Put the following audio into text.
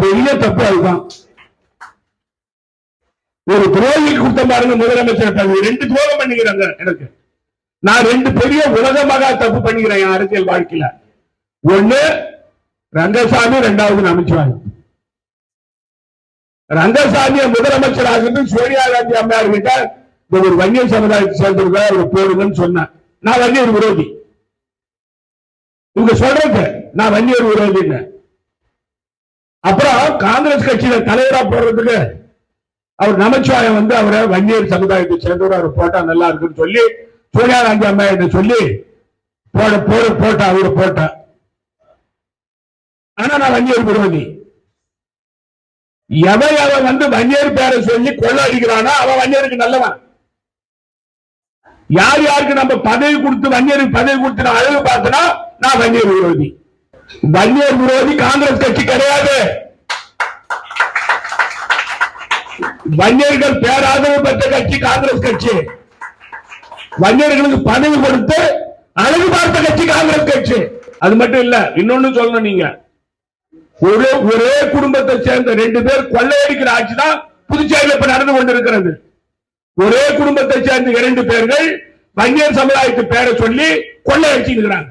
பெரிய தப்பு அதுதான். ஒரு துரோகிக்கு கொடுத்த பாருங்க முதலமைச்சர் பதவி, 2 துரோகம் பண்ணிக்கிறாங்க எனக்கு. நான் 2 பெரிய உலகமாக தப்பு பண்ணிக்கிறேன் என் அரசியல் வாழ்க்கையில. ஒண்ணு ரங்கசாமி, 2வது நமச்சிவாயம். ரங்கசாமியை முதலமைச்சர் ஆகிட்டு சோனியா காந்தி அம்மையார் கிட்ட ஒரு வன்னியர் சமுதாயத்தை சேர்ந்திருக்க அவர் போடுங்கன்னு சொன்னேன். நான் வன்னியர் விரோதி. இவங்க சொல்றது நான் வன்னியர் விரோதின்னு. அப்புறம் காங்கிரஸ் கட்சியில தலைவரா போடுறதுக்கு அவர் நமச்சிவாயம் அவரை வன்னியர் சமுதாயத்தை சேர்ந்தவர் அவர் போட்டா நல்லா இருக்குன்னு சொல்லி சோனியா காந்தி அம்மையார் சொல்லி போட்ட அவரு போட்ட. ஆனா நான் வன்னியர் விரோதி. எவன் வன்னியர் பேரை சொல்லி கொள்ள அடிக்கிறானோ அவன் வன்னியருக்கு நல்லவன். யார் யாருக்கு நம்ம பதவி கொடுத்து வன்னியருக்கு பதவி கொடுத்து அழகு பார்த்தனா நான் வன்னியர் விரோதி. வன்னியர் விரோதி காங்கிரஸ் கட்சி கிடையாது. வன்னியர்கள் பேராதரவு பெற்ற கட்சி காங்கிரஸ் கட்சி. வன்னியர்களுக்கு பதவி கொடுத்து அழகு பார்த்த கட்சி காங்கிரஸ் கட்சி. அது மட்டும் இல்ல, இன்னொன்னு சொல்லணும். நீங்க ஒரே குடும்பத்தை சேர்ந்த 2 பேர் கொள்ளையடிக்கிற ஆட்சி தான் புதுச்சேரியில் இப்ப நடந்து கொண்டிருக்கிறது. ஒரே குடும்பத்தை சேர்ந்த 2 பேர்கள் வன்னியர் சமுதாயத்து பேரை சொல்லி கொள்ளையடிச்சிருக்கிறாங்க.